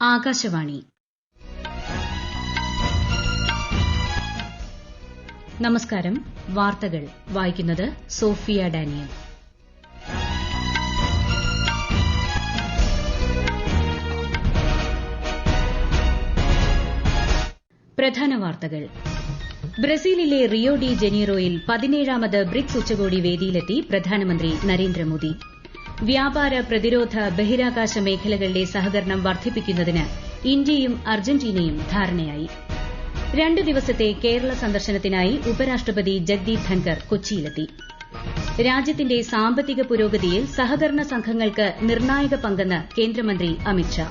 ആകാശവാണി. നമസ്കാരം. വാർത്തകൾ വായിക്കുന്നത് സോഫിയ ഡാനിയൽ. പ്രധാന വാർത്തകൾ. ബ്രസീലിലെ റിയോ ഡി ജനീറോയിൽ 17ാമത് ബ്രിക്സ് ഉച്ചകോടി വേദിയിലെത്തി പ്രധാനമന്ത്രി നരേന്ദ്രമോദി. വ്യാപാര, പ്രതിരോധ, ബഹിരാകാശ മേഖലകളിലെ സഹകരണം വർദ്ധിപ്പിക്കുന്നതിന് ഇന്ത്യയും അർജന്റീനയും ധാരണയായി. 2 ദിവസത്തെ കേരള സന്ദർശനത്തിനായി ഉപരാഷ്ട്രപതി ജഗ്ദീപ് ധൻകർ കൊച്ചിയിലെത്തി. രാജ്യത്തിന്റെ സാമ്പത്തിക പുരോഗതിയിൽ സഹകരണ സംഘങ്ങൾക്ക് നിർണായക പങ്കെന്ന് കേന്ദ്രമന്ത്രി അമിത്ഷാ.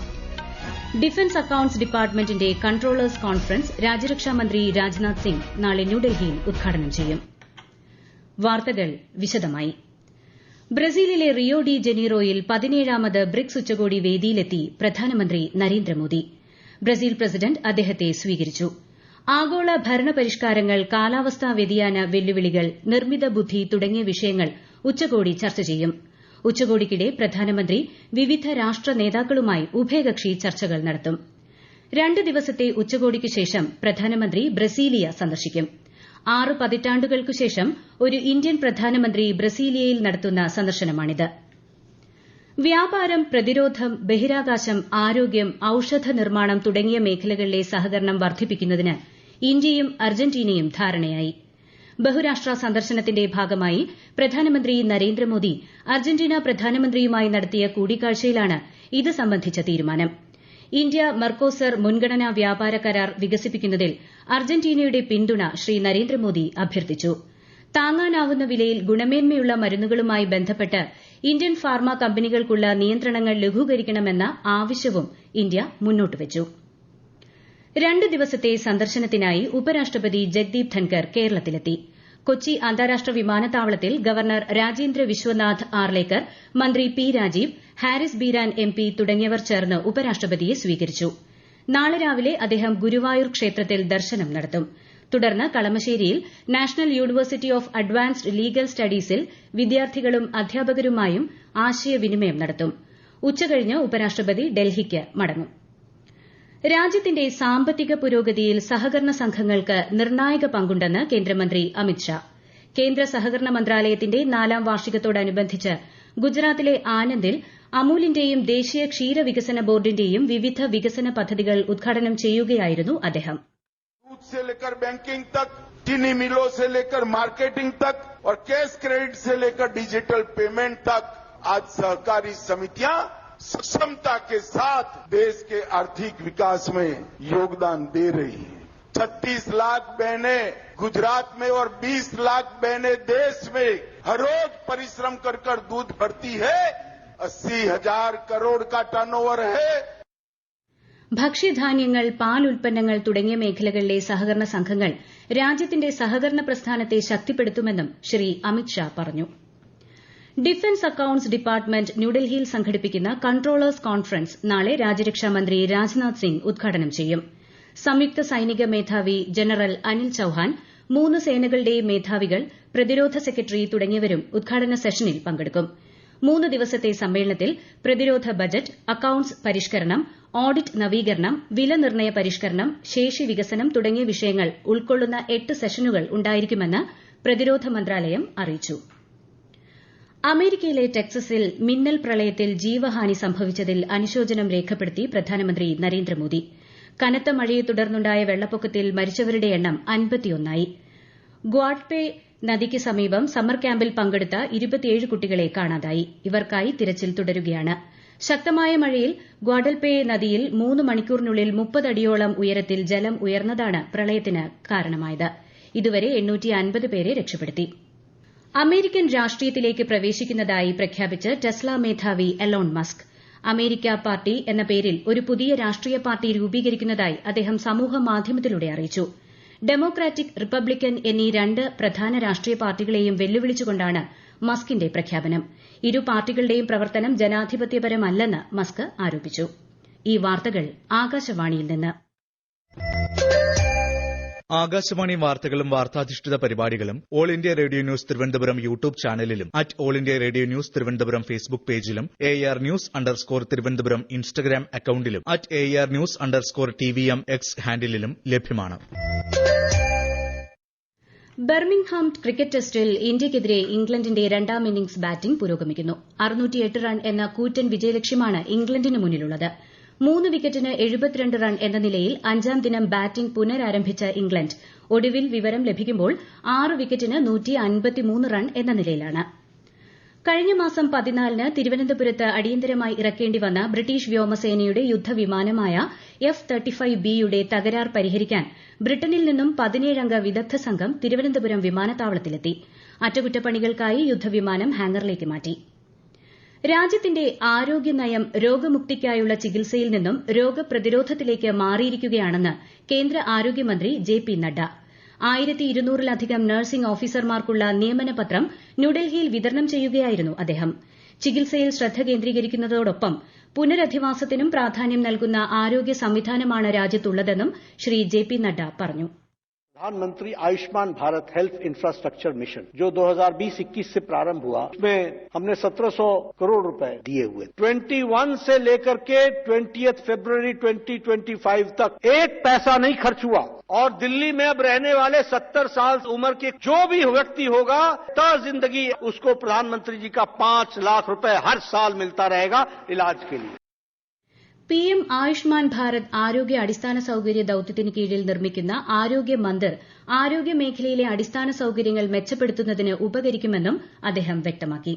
ഡിഫൻസ് അക്കൌണ്ട്സ് ഡിപ്പാർട്ട്മെന്റിന്റെ കൺട്രോളേഴ്സ് കോൺഫറൻസ് രാജ്യരക്ഷാമന്ത്രി രാജ്നാഥ് സിംഗ് നാളെ ന്യൂഡൽഹിയിൽ ഉദ്ഘാടനം ചെയ്യും. വാർത്തകൾ വിശദമായി. ബ്രസീലിലെ റിയോ ഡി ജനീറോയിൽ 17ാമത് ബ്രിക്സ് ഉച്ചകോടി വേദിയിലെത്തി പ്രധാനമന്ത്രി നരേന്ദ്രമോദി. ബ്രസീൽ പ്രസിഡന്റ് അദ്ദേഹത്തെ സ്വീകരിച്ചു. ആഗോള ഭരണപരിഷ്കാരങ്ങൾ, കാലാവസ്ഥാ വ്യതിയാന വെല്ലുവിളികൾ, നിർമ്മിത ബുദ്ധി തുടങ്ങിയ വിഷയങ്ങൾ ഉച്ചകോടി ചർച്ച ചെയ്യും. ഉച്ചകോടിക്കിടെ പ്രധാനമന്ത്രി വിവിധ രാഷ്ട്ര നേതാക്കളുമായി ഉഭയകക്ഷി ചർച്ചകൾ നടത്തും. 2 ദിവസത്തെ ഉച്ചകോടിക്ക് ശേഷം പ്രധാനമന്ത്രി ബ്രസീലിയ സന്ദർശിക്കും. 6 പതിറ്റാണ്ടുകൾക്കു ശേഷം ഒരു ഇന്ത്യൻ പ്രധാനമന്ത്രി ബ്രസീലിയയിൽ നടത്തുന്ന സന്ദർശനമാണിത്. വ്യാപാരം, പ്രതിരോധം, ബഹിരാകാശം, ആരോഗ്യം, ഔഷധ നിർമ്മാണം തുടങ്ങിയ മേഖലകളിലെ സഹകരണം വർദ്ധിപ്പിക്കുന്നതിന് ഇന്ത്യയും അർജന്റീനയും ധാരണയായി. ബഹുരാഷ്ട്ര സന്ദർശനത്തിന്റെ ഭാഗമായി പ്രധാനമന്ത്രി നരേന്ദ്രമോദി അർജന്റീന പ്രധാനമന്ത്രിയുമായി നടത്തിയ കൂടിക്കാഴ്ചയിലാണ് ഇത് സംബന്ധിച്ച തീരുമാനം. ഇന്ത്യ മെർകോസർ മുൻഗണനാ വ്യാപാര കരാർ വികസിപ്പിക്കുന്നതിൽ അർജന്റീനയുടെ പിന്തുണ ശ്രീ നരേന്ദ്രമോദി അഭ്യർത്ഥിച്ചു. താങ്ങാനാവുന്ന വിലയിൽ ഗുണമേന്മയുള്ള മരുന്നുകളുമായി ബന്ധപ്പെട്ട് ഇന്ത്യൻ ഫാർമ കമ്പനികൾക്കുള്ള നിയന്ത്രണങ്ങൾ ലഘൂകരിക്കണമെന്ന ആവശ്യവും ഇന്ത്യ മുന്നോട്ടുവച്ചു. 2 ദിവസത്തെ സന്ദർശനത്തിനായി ഉപരാഷ്ട്രപതി ജഗ്ദീപ് ധൻകർ കേരളത്തിലെത്തി. കൊച്ചി അന്താരാഷ്ട്ര വിമാനത്താവളത്തിൽ ഗവർണർ രാജേന്ദ്ര വിശ്വനാഥ് ആർലേക്കർ, മന്ത്രി പി രാജീവ്, ഹാരിസ് ബീരാൻ എംപി തുടങ്ങിയവർ ചേർന്ന് ഉപരാഷ്ട്രപതിയെ സ്വീകരിച്ചു. നാളെ രാവിലെ അദ്ദേഹം ഗുരുവായൂർ ക്ഷേത്രത്തിൽ ദർശനം നടത്തും. തുടർന്ന് കളമശ്ശേരിയിൽ national university of advanced legal സ്റ്റഡീസിൽ വിദ്യാർത്ഥികളും അധ്യാപകരുമായും ആശയവിനിമയം നടത്തും. ഉച്ചകഴിഞ്ഞ് ഉപരാഷ്ട്രപതി ഡൽഹിക്ക് മടങ്ങും. രാജ്യത്തിന്റെ സാമ്പത്തിക പുരോഗതിയിൽ സഹകരണ സംഘങ്ങൾക്ക് നിർണായക പങ്കുണ്ടെന്ന് കേന്ദ്രമന്ത്രി അമിത്ഷാ. കേന്ദ്ര സഹകരണ മന്ത്രാലയത്തിന്റെ 4ാം വാർഷികത്തോടനുബന്ധിച്ച് ഗുജറാത്തിലെ ആനന്ദിൽ അമൂലിന്റെയും ദേശീയ ക്ഷീര വികസന ബോർഡിന്റെയും വിവിധ വികസന പദ്ധതികൾ ഉദ്ഘാടനം ചെയ്യുകയായിരുന്നു അദ്ദേഹം. दूध से लेकर बैंकिंग तक, चीनी मिलों से लेकर मार्केटिंग तक और कैश क्रेडिट से लेकर डिजिटल पेमेंट तक आज सहकारी समितियां सक्षमता के साथ देश के आर्थिक विकास में योगदान दे रही हैं. 36 लाख बहनें गुजरात में और 20 लाख बहनें देश में हर रोज परिश्रम कर दूध भरती है. 80,000 करोड़ का टर्नओवर है. ഭക്ഷ്യധാന്യങ്ങൾ, പാൽ ഉൽപ്പന്നങ്ങൾ തുടങ്ങിയ മേഖലകളിലെ സഹകരണ സംഘങ്ങൾ രാജ്യത്തിന്റെ സഹകരണ പ്രസ്ഥാനത്തെ ശക്തിപ്പെടുത്തുമെന്നും ശ്രീ അമിത്ഷാ പറഞ്ഞു. ഡിഫൻസ് അക്കൌണ്ട്സ് ഡിപ്പാർട്ട്മെന്റ് ന്യൂഡൽഹിയിൽ സംഘടിപ്പിക്കുന്ന കൺട്രോളേഴ്സ് കോൺഫറൻസ് നാളെ രാജ്യരക്ഷാമന്ത്രി രാജ്നാഥ് സിംഗ് ഉദ്ഘാടനം ചെയ്യും. സംയുക്ത സൈനിക മേധാവി ജനറൽ അനിൽ ചൌഹാൻ, 3 സേനകളുടെയും മേധാവികൾ, പ്രതിരോധ സെക്രട്ടറി തുടങ്ങിയവരും ഉദ്ഘാടന സെഷനിൽ പങ്കെടുക്കും. 3 ദിവസത്തെ സമ്മേളനത്തിൽ പ്രതിരോധ ബജറ്റ്, അക്കൌണ്ട്സ് പരിഷ്കരണം, ഓഡിറ്റ് നവീകരണം, വില നിർണ്ണയ പരിഷ്കരണം, ശേഷി വികസനം തുടങ്ങിയ വിഷയങ്ങൾ ഉൾക്കൊള്ളുന്ന 8 സെഷനുകൾ ഉണ്ടായിരിക്കുമെന്ന് പ്രതിരോധ മന്ത്രാലയം അറിയിച്ചു. അമേരിക്കയിലെ ടെക്സസിൽ മിന്നൽ പ്രളയത്തിൽ ജീവഹാനി സംഭവിച്ചതിൽ അനുശോചനം രേഖപ്പെടുത്തി പ്രധാനമന്ത്രി നരേന്ദ്രമോദി. കനത്ത മഴയെ തുടർന്നുണ്ടായ വെള്ളപ്പൊക്കത്തിൽ മരിച്ചവരുടെ എണ്ണം 51ആയി. ഗ്വാഡ്പേ നദിക്ക് സമീപം സമ്മർ ക്യാമ്പിൽ പങ്കെടുത്ത 27 കുട്ടികളെ കാണാതായി. ഇവർക്കായി തിരച്ചിൽ തുടരുകയാണ്. ശക്തമായ മഴയിൽ ഗ്വാഡൽപേ നദിയിൽ 3 മണിക്കൂറിനുള്ളിൽ 30 അടിയോളം ഉയരത്തിൽ ജലം ഉയർന്നതാണ് പ്രളയത്തിന് കാരണമായത്. ഇതുവരെ 850 പേരെ രക്ഷപ്പെടുത്തി. അമേരിക്കൻ രാഷ്ട്രീയത്തിലേക്ക് പ്രവേശിക്കുന്നതായി പ്രഖ്യാപിച്ച് ടെസ്ല മേധാവി എലോൺ മസ്ക്. അമേരിക്ക പാർട്ടി എന്ന പേരിൽ ഒരു പുതിയ രാഷ്ട്രീയ പാർട്ടി രൂപീകരിക്കുന്നതായി അദ്ദേഹം സമൂഹമാധ്യമത്തിലൂടെ അറിയിച്ചു. ഡെമോക്രാറ്റിക്, റിപ്പബ്ലിക്കൻ എന്നീ 2 പ്രധാന രാഷ്ട്രീയ പാർട്ടികളെയും വെല്ലുവിളിച്ചുകൊണ്ടാണ് മസ്കിന്റെ പ്രഖ്യാപനം. ഇരു പാർട്ടികളുടെയും പ്രവർത്തനം ജനാധിപത്യപരമല്ലെന്ന് മസ്ക് ആരോപിച്ചു. ഈ വാർത്തകൾ ആകാശവാണിയിൽ നിന്ന്. ആകാശവാണി വാർത്തകളും വാർത്താധിഷ്ഠിത പരിപാടികളും All India Radio News Thiruvananthapuram YouTube ചാനലിലും @All India Radio News Thiruvananthapuram Facebook പേജിലും AR News_ തിരുവനന്തപുരം ഇൻസ്റ്റഗ്രാം അക്കൌണ്ടിലും @AR News_TVM X ഹാൻഡിലും ലഭ്യമാണ്. ബർമിംഗ്ഹാം ക്രിക്കറ്റ് ടെസ്റ്റിൽ ഇന്ത്യയ്ക്കെതിരെ ഇംഗ്ലണ്ടിന്റെ രണ്ടാം ഇന്നിംഗ്സ് ബാറ്റിംഗ് പുരോഗമിക്കുന്നു. 608 റൺ എന്ന കൂറ്റൻ വിജയലക്ഷ്യമാണ് ഇംഗ്ലണ്ടിന് മുന്നിലുള്ളത്. 3 വിക്കറ്റിന് 72 റൺ എന്ന നിലയിൽ അഞ്ചാം ദിനം ബാറ്റിംഗ് പുനരാരംഭിച്ച ഇംഗ്ലണ്ട് ഒടുവിൽ വിവരം ലഭിക്കുമ്പോൾ 6 വിക്കറ്റിന് 153 റൺ എന്ന നിലയിലാണ്. കഴിഞ്ഞ മാസം 14-ന് തിരുവനന്തപുരത്ത് അടിയന്തരമായി ഇറക്കേണ്ടി വന്ന ബ്രിട്ടീഷ് വ്യോമസേനയുടെ യുദ്ധവിമാനമായ F-35Bയുടെ തകരാർ പരിഹരിക്കാൻ ബ്രിട്ടനിൽ നിന്നും 17-അംഗ വിദഗ്ധ സംഘം തിരുവനന്തപുരം വിമാനത്താവളത്തിലെത്തി. അറ്റകുറ്റപ്പണികൾക്കായി യുദ്ധവിമാനം ഹാങ്ങറിലേക്ക് മാറ്റി. രാജ്യത്തിന്റെ ആരോഗ്യനയം രോഗമുക്തിക്കായുള്ള ചികിത്സയിൽ നിന്നും രോഗപ്രതിരോധത്തിലേക്ക് മാറിയിരിക്കുകയാണെന്ന് കേന്ദ്ര ആരോഗ്യമന്ത്രി JP നഡ്ഡ. 1200-ലധികം നഴ്സിംഗ് ഓഫീസർമാർക്കുള്ള നിയമനപത്രം ന്യൂഡൽഹിയിൽ വിതരണം ചെയ്യുകയായിരുന്നു അദ്ദേഹം. ചികിത്സയിൽ ശ്രദ്ധ കേന്ദ്രീകരിക്കുന്നതോടൊപ്പം പുനരധിവാസത്തിനും പ്രാധാന്യം നൽകുന്ന ആരോഗ്യ സംവിധാനമാണ് രാജ്യത്തുള്ളതെന്നും ശ്രീ JP നഡ്ഡ പറഞ്ഞു. प्रधानमंत्री Ayushman Bharat health infrastructure mission जो 2020-21 से प्रारंभ हुआ, उसमें हमने 1700 करोड़ रुपए दिए हुए. 21 से लेकर के 20 फरवरी 2025 तक एक पैसा नहीं खर्च हुआ. और दिल्ली में अब रहने वाले 70 साल उम्र के जो भी व्यक्ति होगा, जिंदगी उसको प्रधानमंत्री जी का 5 लाख रुपए हर साल मिलता रहेगा इलाज के लिए. PM ആയുഷ്മാൻ ഭാരത് ആരോഗ്യ അടിസ്ഥാന സൌകര്യ ദൌത്യത്തിന് കീഴിൽ നിർമ്മിക്കുന്ന ആരോഗ്യ മന്ദിർ ആരോഗ്യ മേഖലയിലെ അടിസ്ഥാന സൌകര്യങ്ങൾ മെച്ചപ്പെടുത്തുന്നതിന് ഉപകരിക്കുമെന്നും അദ്ദേഹം വ്യക്തമാക്കി.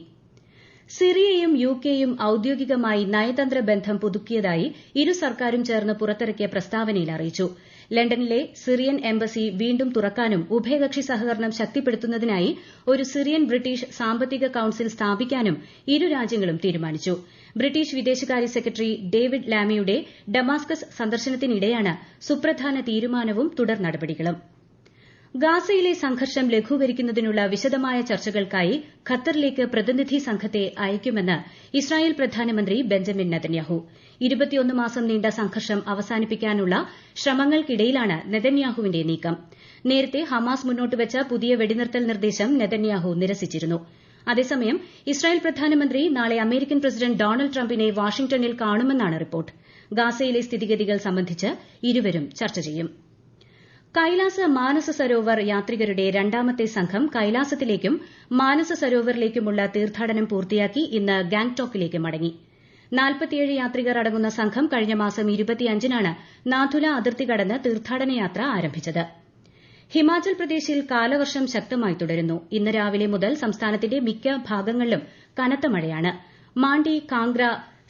സിറിയയും UKയും ഔദ്യോഗികമായി നയതന്ത്ര ബന്ധം പുതുക്കിയതായി ഇരു സർക്കാരും ചേർന്ന് പുറത്തിറക്കിയ പ്രസ്താവനയിൽ അറിയിച്ചു. ലണ്ടനിലെ സിറിയൻ എംബസി വീണ്ടും തുറക്കാനും ഉഭയകക്ഷി സഹകരണം ശക്തിപ്പെടുത്തുന്നതിനായി ഒരു സിറിയൻ ബ്രിട്ടീഷ് സാമ്പത്തിക കൌൺസിൽ സ്ഥാപിക്കാനും ഇരു രാജ്യങ്ങളും തീരുമാനിച്ചു. ബ്രിട്ടീഷ് വിദേശകാര്യ സെക്രട്ടറി ഡേവിഡ് ലാമിയുടെ ഡമാസ്കസ് സന്ദർശനത്തിനിടെയാണ് സുപ്രധാന തീരുമാനവും തുടർ നടപടികളും. ഗാസയിലെ സംഘർഷം ലഘൂകരിക്കുന്നതിനുള്ള വിശദമായ ചർച്ചകൾക്കായി ഖത്തറിലേക്ക് പ്രതിനിധി സംഘത്തെ അയക്കുമെന്ന് ഇസ്രായേൽ പ്രധാനമന്ത്രി ബെഞ്ചമിൻ നെതന്യാഹു. 21 മാസം നീണ്ട സംഘർഷം അവസാനിപ്പിക്കാനുള്ള ശ്രമങ്ങൾക്കിടയിലാണ് നെതന്യാഹുവിന്റെ നീക്കം. നേരത്തെ ഹമാസ് മുന്നോട്ടുവച്ച പുതിയ വെടിനിർത്തൽ നിർദ്ദേശം നെതന്യാഹു നിരസിച്ചിരുന്നു. അതേസമയം ഇസ്രായേൽ പ്രധാനമന്ത്രി നാളെ അമേരിക്കൻ പ്രസിഡന്റ് ഡൊണാൾഡ് ട്രംപിനെ വാഷിംഗ്ടണിൽ കാണുമെന്നാണ് റിപ്പോർട്ട്. ഗാസയിലെ സ്ഥിതിഗതികൾ സംബന്ധിച്ച് ഇരുവരും ചർച്ച ചെയ്യും. കൈലാസ മാനസ സരോവർ യാത്രികരുടെ രണ്ടാമത്തെ സംഘം കൈലാസത്തിലേക്കും മാനസ സരോവറിലേക്കുമുള്ള തീർത്ഥാടനം പൂർത്തിയാക്കി ഇന്ന് ഗാംഗ്ടോക്കിലേക്ക് മടങ്ങി. 47 യാത്രികർ അടങ്ങുന്ന സംഘം കഴിഞ്ഞ മാസം 25-നാണ് നാഥുല അതിർത്തി കടന്ന് തീർത്ഥാടന യാത്ര ആരംഭിച്ചത്. ഹിമാചൽ പ്രദേശിൽ കാലവർഷം ശക്തമായി തുടരുന്നു. ഇന്ന് രാവിലെ മുതൽ സംസ്ഥാനത്തിന്റെ മിക്ക ഭാഗങ്ങളിലും കനത്ത മഴയാണ്. മാണ്ഡി, കാംഗ്ര,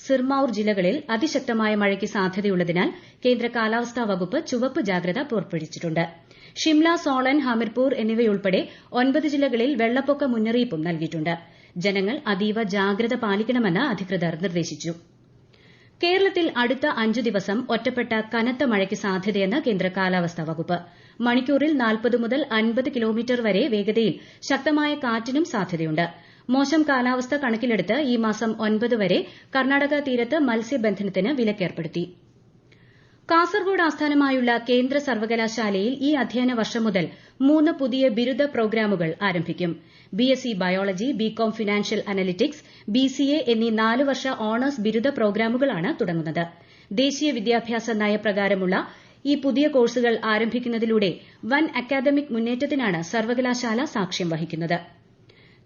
സിർമൌർ ജില്ലകളിൽ അതിശക്തമായ മഴയ്ക്ക് സാധ്യതയുള്ളതിനാൽ കേന്ദ്ര കാലാവസ്ഥാ വകുപ്പ് ചുവപ്പ് ജാഗ്രത പുറപ്പെടുവിച്ചിട്ടുണ്ട്. ഷിംല, സോളൻ, ഹമിർപൂർ എന്നിവയുൾപ്പെടെ 9 ജില്ലകളിൽ വെള്ളപ്പൊക്ക മുന്നറിയിപ്പും നൽകിയിട്ടുണ്ട്. ജനങ്ങൾ അതീവ ജാഗ്രത പാലിക്കണമെന്ന് അധികൃതർ നിർദ്ദേശിച്ചു. കേരളത്തിൽ അടുത്ത 5 ദിവസം ഒറ്റപ്പെട്ട കനത്ത മഴയ്ക്ക് സാധ്യതയെന്ന് കേന്ദ്ര കാലാവസ്ഥാ വകുപ്പ്. മണിക്കൂറിൽ 40 മുതൽ 50 കിലോമീറ്റർ വരെ വേഗതയിൽ ശക്തമായ കാറ്റിനും സാധ്യതയുണ്ട്. മോശം കാലാവസ്ഥ കണക്കിലെടുത്ത് ഈ മാസം 9 വരെ കർണാടക തീരത്ത് മത്സ്യബന്ധനത്തിന് വിലക്കേർപ്പെടുത്തി. കാസർഗോഡ് ആസ്ഥാനമായുള്ള കേന്ദ്ര സർവകലാശാലയിൽ ഈ അധ്യയന വർഷം മുതൽ 3 പുതിയ ബിരുദ പ്രോഗ്രാമുകൾ ആരംഭിക്കും. BSc biology, BCom financial analytics, BCA എന്നീ 4 വർഷ ഓണേഴ്സ് ബിരുദ പ്രോഗ്രാമുകളാണ് തുടങ്ങുന്നത്. ദേശീയ വിദ്യാഭ്യാസ നയപ്രകാരമുള്ള ഈ പുതിയ കോഴ്സുകൾ ആരംഭിക്കുന്നതിലൂടെ വൻ അക്കാദമിക് മുന്നേറ്റത്തിനാണ് സർവകലാശാല സാക്ഷ്യം വഹിക്കുന്നത്.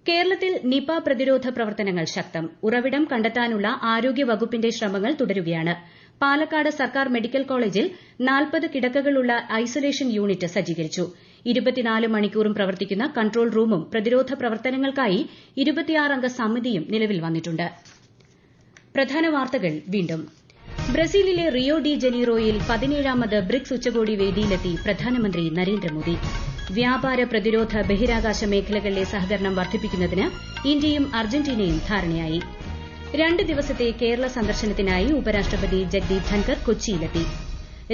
കേരളത്തിൽ നിപ പ്രതിരോധ പ്രവർത്തനങ്ങൾ ശക്തം. ഉറവിടം കണ്ടെത്താനുള്ള ആരോഗ്യ വകുപ്പിന്റെ ശ്രമങ്ങൾ തുടരുകയാണ്. പാലക്കാട് സർക്കാർ മെഡിക്കൽ കോളേജിൽ 40 കിടക്കകളുള്ള ഐസൊലേഷൻ യൂണിറ്റ് സജ്ജീകരിച്ചു. 24 മണിക്കൂറും പ്രവർത്തിക്കുന്ന കൺട്രോൾ റൂമും പ്രതിരോധ പ്രവർത്തനങ്ങൾക്കായി 26-അംഗ സമിതിയും നിലവിൽ വന്നിട്ടുണ്ട്. പ്രധാന വാർത്തകൾ വീണ്ടും. ബ്രസീലിലെ റിയോ ഡി ജനീറോയിൽ 17ാമത് ബ്രിക്സ് ഉച്ചകോടി വേദിയിലെത്തി പ്രധാനമന്ത്രി നരേന്ദ്രമോദി. വ്യാപാര, പ്രതിരോധ, ബഹിരാകാശ മേഖലകളിലെ സഹകരണം വർദ്ധിപ്പിക്കുന്നതിന് ഇന്ത്യയും അർജന്റീനയും ധാരണയായി. 2 ദിവസത്തെ കേരള സന്ദർശനത്തിനായി ഉപരാഷ്ട്രപതി ജഗ്ദീപ് ധൻകർ കൊച്ചിയിലെത്തി.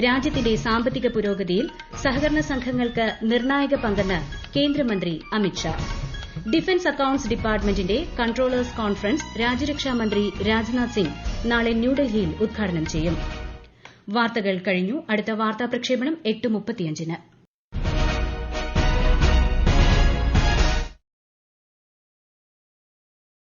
രാജ്യത്തിന്റെ സാമ്പത്തിക പുരോഗതിയിൽ സഹകരണ സംഘങ്ങൾക്ക് നിർണായക പങ്കെന്ന് കേന്ദ്രമന്ത്രി അമിത്ഷാ. ഡിഫൻസ് അക്കൌണ്ട്സ് ഡിപ്പാർട്ട്മെന്റിന്റെ കൺട്രോളേഴ്സ് കോൺഫറൻസ് രാജ്യരക്ഷാ മന്ത്രി രാജ്നാഥ് സിംഗ് നാളെ ന്യൂഡൽഹിയിൽ ഉദ്ഘാടനം ചെയ്യും. വാർത്തകൾ കഴിഞ്ഞു. അടുത്ത വാർത്താ പ്രക്ഷേപണം 8:35-ന്.